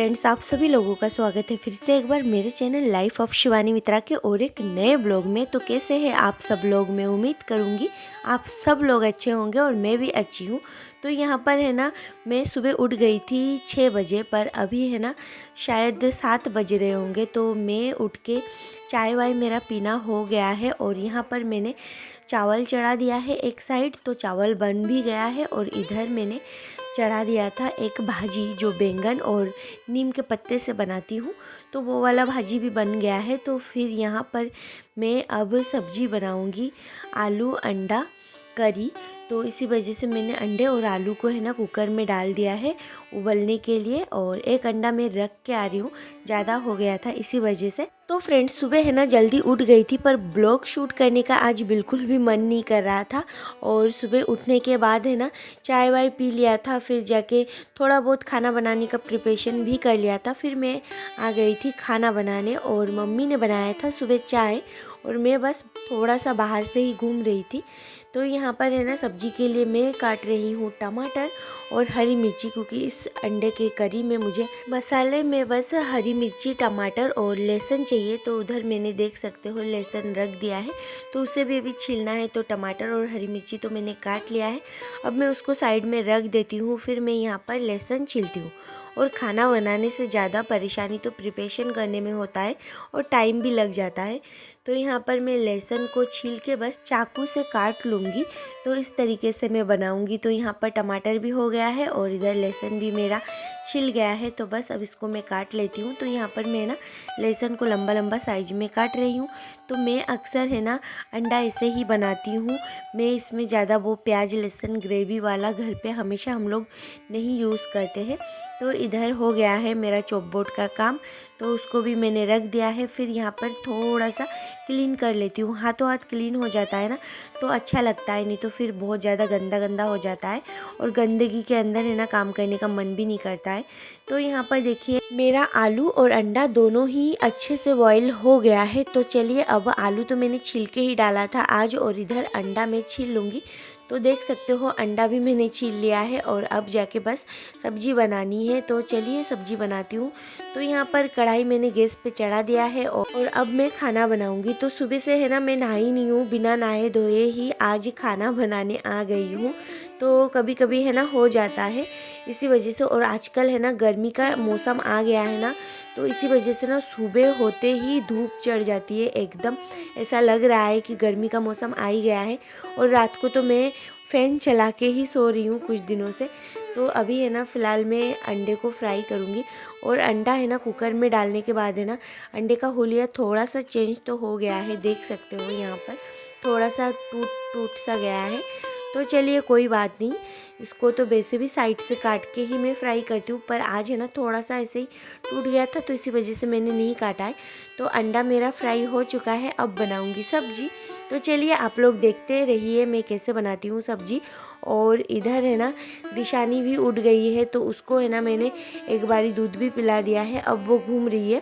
Friends, आप सभी लोगों का स्वागत है फिर से एक बार मेरे चैनल लाइफ ऑफ शिवानी मित्रा के और एक नए ब्लॉग में। तो कैसे हैं आप सब लोग? मैं उम्मीद करूंगी आप सब लोग अच्छे होंगे और मैं भी अच्छी हूँ। तो यहाँ पर है ना, मैं सुबह उठ गई थी 6 बजे, पर अभी है ना शायद 7 बज रहे होंगे। तो मैं उठ के चाय वाय मेरा पीना हो गया है और यहाँ पर मैंने चावल चढ़ा दिया है एक साइड, तो चावल बन भी गया है। और इधर मैंने चढ़ा दिया था एक भाजी जो बैंगन और नीम के पत्ते से बनाती हूँ, तो वो वाला भाजी भी बन गया है। तो फिर यहाँ पर मैं अब सब्जी बनाऊँगी, आलू अंडा करी। तो इसी वजह से मैंने अंडे और आलू को है ना कुकर में डाल दिया है उबलने के लिए, और एक अंडा मैं रख के आ रही हूँ, ज़्यादा हो गया था इसी वजह से। तो फ्रेंड्स, सुबह है ना जल्दी उठ गई थी, पर ब्लॉग शूट करने का आज बिल्कुल भी मन नहीं कर रहा था। और सुबह उठने के बाद है ना चाय वाय पी लिया था, फिर जाके थोड़ा बहुत खाना बनाने का प्रिपरेशन भी कर लिया था। फिर मैं आ गई थी खाना बनाने, और मम्मी ने बनाया था सुबह चाय, और मैं बस थोड़ा सा बाहर से ही घूम रही थी। तो यहाँ पर है ना सब्जी के लिए मैं काट रही हूँ टमाटर और हरी मिर्ची, क्योंकि इस अंडे के करी में मुझे मसाले में बस हरी मिर्ची, टमाटर और लहसुन चाहिए। तो उधर मैंने देख सकते हो लहसुन रख दिया है, तो उसे भी अभी छीलना है। तो टमाटर और हरी मिर्ची तो मैंने काट लिया है, अब मैं उसको साइड में रख देती हूँ। फिर मैं यहाँ पर लहसुन छीलती हूँ। और खाना बनाने से ज़्यादा परेशानी तो प्रिपरेशन करने में होता है और टाइम भी लग जाता है। तो यहाँ पर मैं लहसुन को छील के बस चाकू से काट लूँगी, तो इस तरीके से मैं बनाऊँगी। तो यहाँ पर टमाटर भी हो गया है और इधर लहसुन भी मेरा छिल गया है, तो बस अब इसको मैं काट लेती हूँ। तो यहाँ पर मैं ना लहसुन को लंबा लंबा साइज में काट रही हूँ। तो मैं अक्सर है ना अंडा ऐसे ही बनाती हूँ, मैं इसमें ज़्यादा वो प्याज लहसुन ग्रेवी वाला घर पे हमेशा हम लोग नहीं यूज़ करते हैं। तो इधर हो गया है मेरा चॉप बोर्ड का काम, तो उसको भी मैंने रख दिया है। फिर यहाँ पर थोड़ा सा क्लीन कर लेती हूँ, हाथों हाथ क्लीन हो जाता है ना तो अच्छा लगता है, नहीं तो फिर बहुत ज़्यादा गंदा गंदा हो जाता है और गंदगी के अंदर है ना काम करने का मन भी नहीं करता है। तो यहाँ पर देखिए मेरा आलू और अंडा दोनों ही अच्छे से बॉईल हो गया है। तो चलिए, अब आलू तो मैंने छील के ही डाला था आज, और इधर अंडा मैं छील लूँगी। तो देख सकते हो अंडा भी मैंने छील लिया है, और अब जाके बस सब्जी बनानी है। तो चलिए सब्जी बनाती हूँ। तो यहाँ पर कढ़ाई मैंने गैस पे चढ़ा दिया है, और अब मैं खाना बनाऊँगी। तो सुबह से है ना मैं नहाई नहीं हूँ, बिना नहाए धोए ही आज खाना बनाने आ गई हूँ। तो कभी कभी है ना हो जाता है इसी वजह से। और आजकल है ना गर्मी का मौसम आ गया है ना, तो इसी वजह से ना सुबह होते ही धूप चढ़ जाती है एकदम, ऐसा लग रहा है कि गर्मी का मौसम आ ही गया है। और रात को तो मैं फ़ैन चला के ही सो रही हूँ कुछ दिनों से। तो अभी है ना फ़िलहाल मैं अंडे को फ्राई करूँगी। और अंडा है ना कुकर में डालने के बाद है ना अंडे का हुलिया थोड़ा सा चेंज तो हो गया है, देख सकते हो यहाँ पर थोड़ा सा टूट टूट सा गया है। तो चलिए कोई बात नहीं, इसको तो वैसे भी साइड से काट के ही मैं फ्राई करती हूँ, पर आज है ना थोड़ा सा ऐसे ही टूट गया था, तो इसी वजह से मैंने नहीं काटा है। तो अंडा मेरा फ्राई हो चुका है, अब बनाऊँगी सब्जी। तो चलिए आप लोग देखते रहिए मैं कैसे बनाती हूँ सब्जी। और इधर है ना दिशानी भी उठ गई है, तो उसको है ना मैंने एक बारी दूध भी पिला दिया है, अब वो घूम रही है,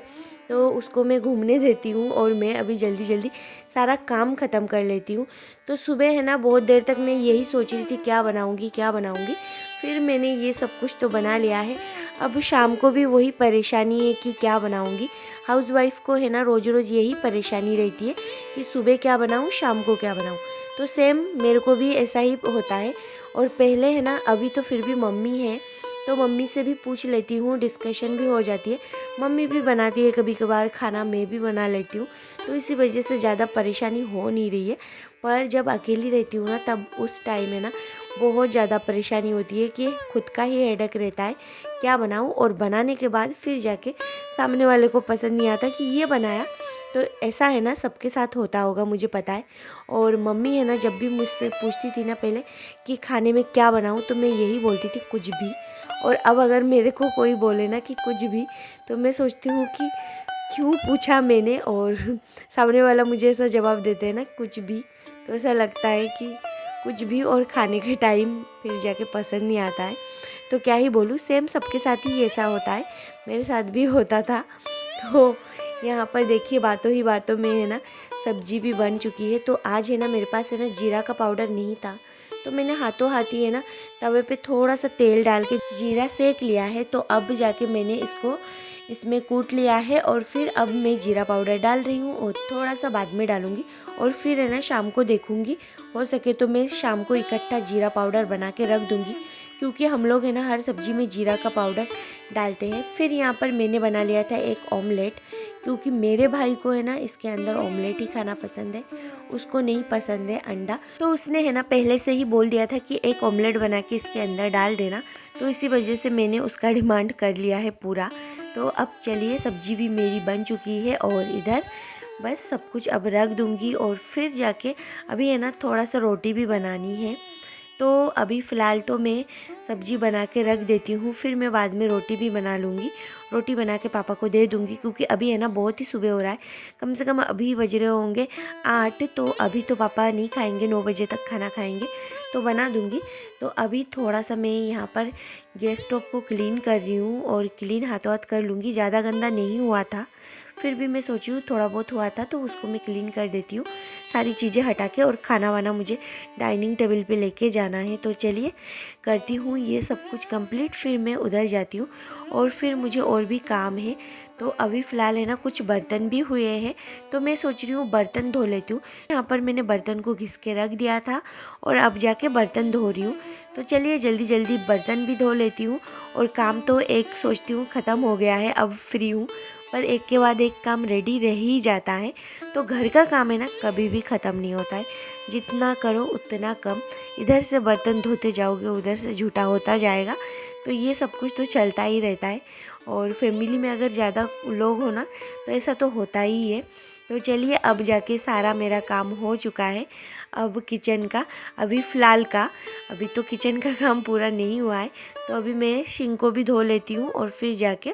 तो उसको मैं घूमने देती हूँ और मैं अभी जल्दी जल्दी सारा काम ख़त्म कर लेती हूँ। तो सुबह है ना बहुत देर तक मैं यही सोच रही थी क्या बनाऊँगी क्या बनाऊँगी, फिर मैंने ये सब कुछ तो बना लिया है। अब शाम को भी वही परेशानी है कि क्या बनाऊँगी। हाउसवाइफ को है ना रोज़ रोज़ यही परेशानी रहती है कि सुबह क्या बनाऊँ शाम को क्या बनाऊँ। तो सेम मेरे को भी ऐसा ही होता है। और पहले है ना, अभी तो फिर भी मम्मी है तो मम्मी से भी पूछ लेती हूँ, डिस्कशन भी हो जाती है। मम्मी भी बनाती है कभी कभार खाना, मैं भी बना लेती हूँ, तो इसी वजह से ज़्यादा परेशानी हो नहीं रही है। पर जब अकेली रहती हूँ ना तब उस टाइम है ना बहुत ज़्यादा परेशानी होती है कि खुद का ही हेडेक रहता है क्या बनाऊँ, और बनाने के बाद फिर जाके सामने वाले को पसंद नहीं आता कि ये बनाया। तो ऐसा है ना सबके साथ होता होगा मुझे पता है। और मम्मी है ना जब भी मुझसे पूछती थी ना पहले कि खाने में क्या बनाऊँ, तो मैं यही बोलती थी कुछ भी। और अब अगर मेरे को कोई बोले ना कि कुछ भी, तो मैं सोचती हूँ कि क्यों पूछा मैंने, और सामने वाला मुझे ऐसा जवाब देते हैं ना कुछ भी, तो ऐसा लगता है कि कुछ भी, और खाने के टाइम फिर जाके पसंद नहीं आता है। तो क्या ही बोलूँ, सेम सबके साथ ही ऐसा होता है, मेरे साथ भी होता था। तो यहाँ पर देखिए बातों ही बातों में है ना सब्जी भी बन चुकी है। तो आज है ना मेरे पास है ना जीरा का पाउडर नहीं था, तो मैंने हाथों हाथ ही है ना तवे पे थोड़ा सा तेल डाल के जीरा सेक लिया है। तो अब जाके मैंने इसको इसमें कूट लिया है और फिर अब मैं जीरा पाउडर डाल रही हूँ और थोड़ा सा बाद में डालूँगी और फिर है ना शाम को देखूँगी, हो सके तो मैं शाम को इकट्ठा जीरा पाउडर बना के रख दूँगी, क्योंकि हम लोग है ना हर सब्ज़ी में जीरा का पाउडर डालते हैं। फिर यहाँ पर मैंने बना लिया था एक ऑमलेट, क्योंकि मेरे भाई को है ना इसके अंदर ऑमलेट ही खाना पसंद है, उसको नहीं पसंद है अंडा। तो उसने है ना पहले से ही बोल दिया था कि एक ऑमलेट बना के इसके अंदर डाल देना, तो इसी वजह से मैंने उसका डिमांड कर लिया है पूरा। तो अब चलिए सब्जी भी मेरी बन चुकी है और इधर बस सब कुछ अब रख दूँगी और फिर जाके अभी है ना थोड़ा सा रोटी भी बनानी है। तो अभी फ़िलहाल तो मैं सब्ज़ी बना के रख देती हूँ, फिर मैं बाद में रोटी भी बना लूँगी। रोटी बना के पापा को दे दूँगी, क्योंकि अभी है ना बहुत ही सुबह हो रहा है, कम से कम अभी बज रहे होंगे 8। तो अभी तो पापा नहीं खाएंगे, 9 बजे तक खाना खाएंगे, तो बना दूँगी। तो अभी थोड़ा सा मैं यहाँ पर गैस स्टोव को क्लीन कर रही हूँ और क्लीन हाथों हाथ कर लूँगी। ज़्यादा गंदा नहीं हुआ था, फिर भी मैं सोची हूँ थोड़ा बहुत हुआ था तो उसको मैं क्लीन कर देती हूँ सारी चीज़ें हटा के। और खाना वाना मुझे डाइनिंग टेबल पे लेके जाना है, तो चलिए करती हूँ ये सब कुछ कंप्लीट, फिर मैं उधर जाती हूँ और फिर मुझे और भी काम है। तो अभी फ़िलहाल है ना कुछ बर्तन भी हुए हैं, तो मैं सोच रही हूँ बर्तन धो लेती हूँ। यहाँ पर मैंने बर्तन को घिस के रख दिया था और अब जाके बर्तन धो रही हूँ। तो चलिए जल्दी जल्दी बर्तन भी धो लेती हूँ और काम तो एक सोचती हूँ ख़त्म हो गया है, अब फ्री हूँ, पर एक के बाद एक काम रेडी रह ही जाता है। तो घर का काम है ना कभी भी ख़त्म नहीं होता है, जितना करो उतना कम। इधर से बर्तन धोते जाओगे उधर से झूठा होता जाएगा, तो ये सब कुछ तो चलता ही रहता है। और फैमिली में अगर ज़्यादा लोग हो ना तो ऐसा तो होता ही है। तो चलिए अब जाके सारा मेरा काम हो चुका है। अब किचन का अभी फ़िलहाल का अभी तो किचन का काम पूरा नहीं हुआ है, तो अभी मैं सिंक को भी धो लेती हूँ और फिर जाके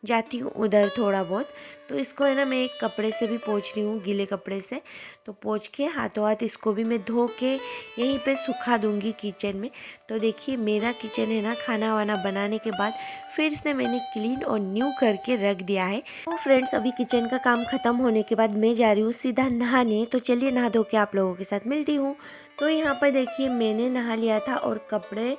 जाती हूँ उधर थोड़ा बहुत। तो इसको है ना मैं एक कपड़े से भी पोंछ रही हूँ, गीले कपड़े से। तो पोंछ के हाथों हाथ इसको भी मैं धो के यहीं पे सुखा दूँगी किचन में। तो देखिए मेरा किचन है ना खाना वाना बनाने के बाद फिर से मैंने क्लीन और न्यू करके रख दिया है। तो फ्रेंड्स अभी किचन का काम ख़त्म होने के बाद मैं जा रही हूँ सीधा नहाने। तो चलिए नहा धो के आप लोगों के साथ मिलती हूँ। तो यहाँ पर देखिए मैंने नहा लिया था और कपड़े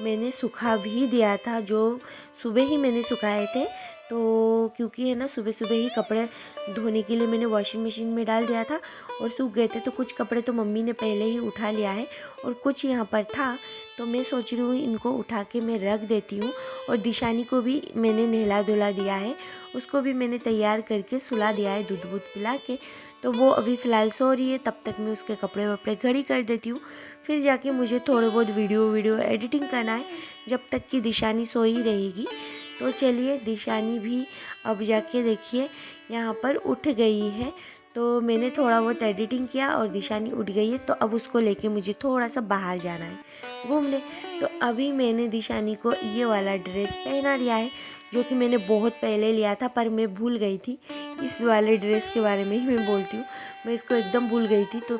मैंने सुखा भी दिया था, जो सुबह ही मैंने सुखाए थे। तो क्योंकि है ना सुबह सुबह ही कपड़े धोने के लिए मैंने वॉशिंग मशीन में डाल दिया था और सूख गए थे। तो कुछ कपड़े तो मम्मी ने पहले ही उठा लिया है और कुछ यहाँ पर था, तो मैं सोच रही हूँ इनको उठा के मैं रख देती हूँ। और दिशानी को भी मैंने नहला धुला दिया है, उसको भी मैंने तैयार करके सुला दिया है दूध वूध पिला के। तो वो अभी फ़िलहाल सो रही है, तब तक मैं उसके कपड़े वपड़े घड़ी कर देती हूँ। फिर जाके मुझे थोड़े बहुत वीडियो एडिटिंग करना है, जब तक कि दिशानी सोई रहेगी। तो चलिए दिशानी भी अब जाके देखिए यहाँ पर उठ गई है। तो मैंने थोड़ा बहुत एडिटिंग किया और दिशानी उठ गई है, तो अब उसको लेके मुझे थोड़ा सा बाहर जाना है घूमने। तो अभी मैंने दिशानी को ये वाला ड्रेस पहना दिया है, जो कि मैंने बहुत पहले लिया था, पर मैं भूल गई थी। इस वाले ड्रेस के बारे में ही मैं बोलती हूँ, मैं इसको एकदम भूल गई थी। तो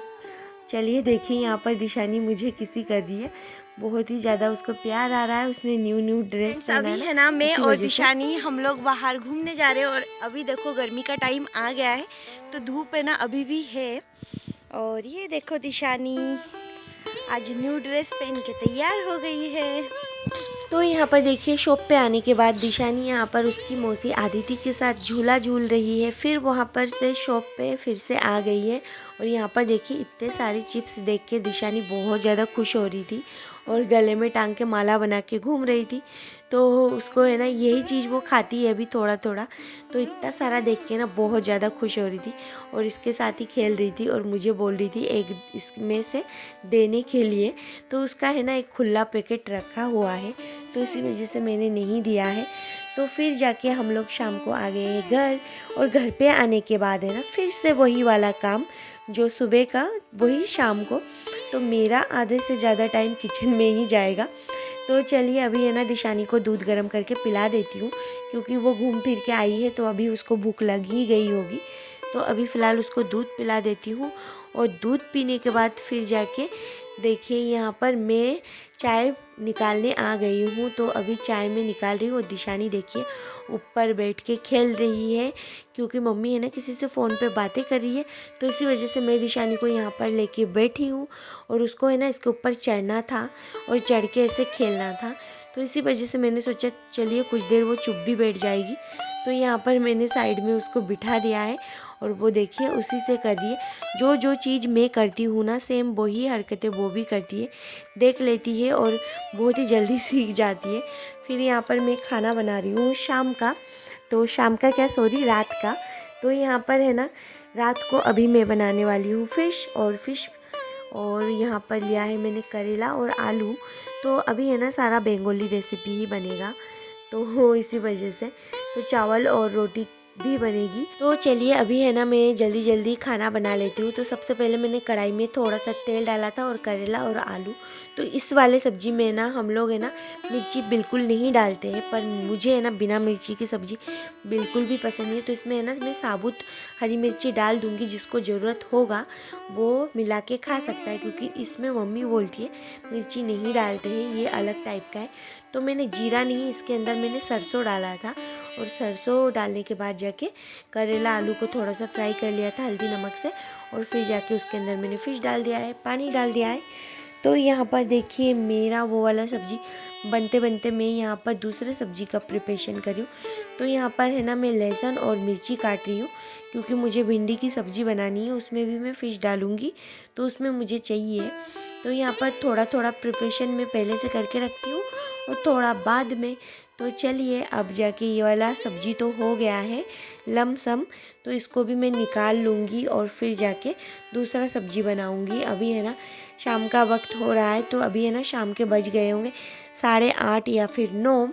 चलिए देखिए यहाँ पर दिशानी मुझे किसी कर रही है, बहुत ही ज़्यादा उसको प्यार आ रहा है, उसने न्यू ड्रेस पहना है ना। मैं और दिशानी हम लोग बाहर घूमने जा रहे हैं और अभी देखो गर्मी का टाइम आ गया है, तो धूप है ना अभी भी है। और ये देखो दिशानी आज न्यू ड्रेस पहन के तैयार हो गई है। तो यहाँ पर देखिए शॉप पे आने के बाद दिशानी यहाँ पर उसकी मौसी आदिति के साथ झूला झूल रही है। फिर वहाँ पर से शॉप पे फिर से आ गई है और यहाँ पर देखिए इतने सारे चिप्स देख के दिशानी बहुत ज़्यादा खुश हो रही थी और गले में टांग के माला बना के घूम रही थी। तो उसको है ना यही चीज़ वो खाती है अभी थोड़ा थोड़ा, तो इतना सारा देख के ना बहुत ज़्यादा खुश हो रही थी और इसके साथ ही खेल रही थी और मुझे बोल रही थी एक इसमें से देने के लिए। तो उसका है ना एक खुला पैकेट रखा हुआ है, तो इसी वजह से मैंने नहीं दिया है। तो फिर जाके हम लोग शाम को आ गए हैं घर, और घर पे आने के बाद है ना फिर से वही वाला काम जो सुबह का वही शाम को। तो मेरा आधे से ज़्यादा टाइम किचन में ही जाएगा। तो चलिए अभी है ना दिशानी को दूध गर्म करके पिला देती हूँ, क्योंकि वो घूम फिर के आई है तो अभी उसको भूख लग ही गई होगी। तो अभी फ़िलहाल उसको दूध पिला देती हूँ और दूध पीने के बाद फिर जाके देखिए यहाँ पर मैं चाय निकालने आ गई हूँ। तो अभी चाय में निकाल रही हूँ और दिशानी देखिए ऊपर बैठ के खेल रही है, क्योंकि मम्मी है ना किसी से फ़ोन पे बातें कर रही है। तो इसी वजह से मैं दिशानी को यहाँ पर लेके बैठी हूँ और उसको है ना इसके ऊपर चढ़ना था और चढ़ के ऐसे खेलना था। तो इसी वजह से मैंने सोचा चलिए कुछ देर वो चुप भी बैठ जाएगी। तो यहाँ पर मैंने साइड में उसको बिठा दिया है और वो देखिए उसी से कर रही है। जो जो चीज़ मैं करती हूँ ना सेम वही हरकतें वो भी करती है, देख लेती है और बहुत ही जल्दी सीख जाती है। फिर यहाँ पर मैं खाना बना रही हूँ शाम का, तो शाम का क्या सॉरी रात का। तो यहाँ पर है ना रात को अभी मैं बनाने वाली हूँ फिश और यहाँ पर लिया है मैंने करेला और आलू। तो अभी है ना सारा बंगाली रेसिपी ही बनेगा, तो इसी वजह से तो चावल और रोटी भी बनेगी। तो चलिए अभी है ना मैं जल्दी जल्दी खाना बना लेती हूँ। तो सबसे पहले मैंने कढ़ाई में थोड़ा सा तेल डाला था और करेला और आलू। तो इस वाले सब्जी में ना हम लोग है ना मिर्ची बिल्कुल नहीं डालते हैं, पर मुझे है ना बिना मिर्ची की सब्ज़ी बिल्कुल भी पसंद नहीं है। तो इसमें है ना मैं साबुत हरी मिर्ची डाल दूँगी, जिसको ज़रूरत होगा वो मिला के खा सकता है, क्योंकि इसमें मम्मी बोलती है मिर्ची नहीं डालते हैं, ये अलग टाइप का है। तो मैंने जीरा नहीं, इसके अंदर मैंने सरसों डाला था और सरसों डालने के बाद जाके करेला आलू को थोड़ा सा फ्राई कर लिया था हल्दी नमक से, और फिर जाके उसके अंदर मैंने फ़िश डाल दिया है, पानी डाल दिया है। तो यहाँ पर देखिए मेरा वो वाला सब्ज़ी बनते बनते मैं यहाँ पर दूसरे सब्ज़ी का प्रिपरेशन कर रही हूँ। तो यहाँ पर है ना मैं लहसुन और मिर्ची काट रही हूँ, क्योंकि मुझे भिंडी की सब्ज़ी बनानी है, उसमें भी मैं फ़िश डालूँगी तो उसमें मुझे चाहिए। तो यहाँ पर थोड़ा थोड़ा प्रिपरेशन मैं पहले से करके रखती हूँ और थोड़ा बाद में। तो चलिए अब जाके ये वाला सब्ज़ी तो हो गया है लमसम, तो इसको भी मैं निकाल लूँगी और फिर जाके दूसरा सब्ज़ी बनाऊँगी। अभी है ना शाम का वक्त हो रहा है, तो अभी है ना शाम के बज गए होंगे 8:30 या फिर 9।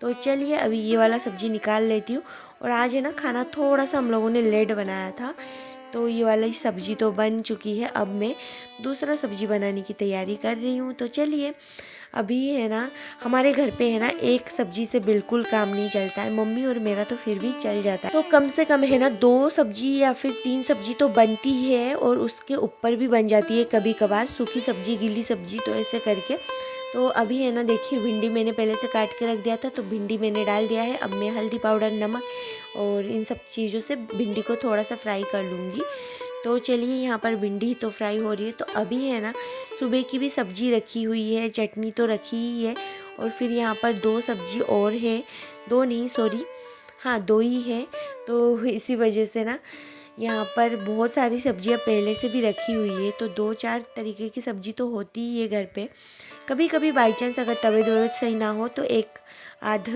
तो चलिए अभी ये वाला सब्ज़ी निकाल लेती हूँ। और आज है ना खाना थोड़ा सा हम लोगों ने लेट बनाया था, तो ये वाली सब्ज़ी तो बन चुकी है। अब मैं दूसरा सब्ज़ी बनाने की तैयारी कर रही हूँ। तो चलिए अभी है ना हमारे घर पे है ना एक सब्जी से बिल्कुल काम नहीं चलता है, मम्मी और मेरा तो फिर भी चल जाता है। तो कम से कम है ना 2 सब्जी या फिर 3 सब्जी तो बनती है, और उसके ऊपर भी बन जाती है कभी कभार सूखी सब्जी गीली सब्जी, तो ऐसे करके। तो अभी है ना देखिए भिंडी मैंने पहले से काट के रख दिया था, तो भिंडी मैंने डाल दिया है। अब मैं हल्दी पाउडर नमक और इन सब चीज़ों से भिंडी को थोड़ा सा फ्राई कर लूँगी। तो चलिए यहाँ पर भिंडी तो फ्राई हो रही है। तो अभी है ना सुबह की भी सब्जी रखी हुई है, चटनी तो रखी ही है, और फिर यहाँ पर 2 सब्जी और है, 2 नहीं सॉरी हाँ 2 ही है। तो इसी वजह से ना यहाँ पर बहुत सारी सब्जियाँ पहले से भी रखी हुई है, तो 2-4 तरीके की सब्जी तो होती ही है घर पे। कभी कभी बाई चांस अगर तबीयत वबीयत सही ना हो तो एक आध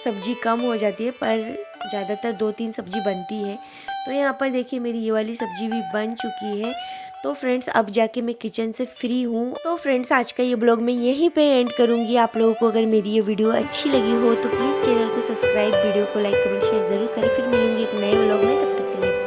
सब्जी कम हो जाती है, पर ज़्यादातर 2-3 सब्जी बनती है। तो यहाँ पर देखिए मेरी ये वाली सब्जी भी बन चुकी है। तो फ्रेंड्स अब जाके मैं किचन से फ्री हूँ। तो फ्रेंड्स आज का ये ब्लॉग मैं यहीं पे एंड करूँगी। आप लोगों को अगर मेरी ये वीडियो अच्छी लगी हो तो प्लीज़ चैनल को सब्सक्राइब, वीडियो को लाइक कमेंट शेयर ज़रूर करें। फिर मिलूँगी एक नए ब्लॉग में, तब तक के लिए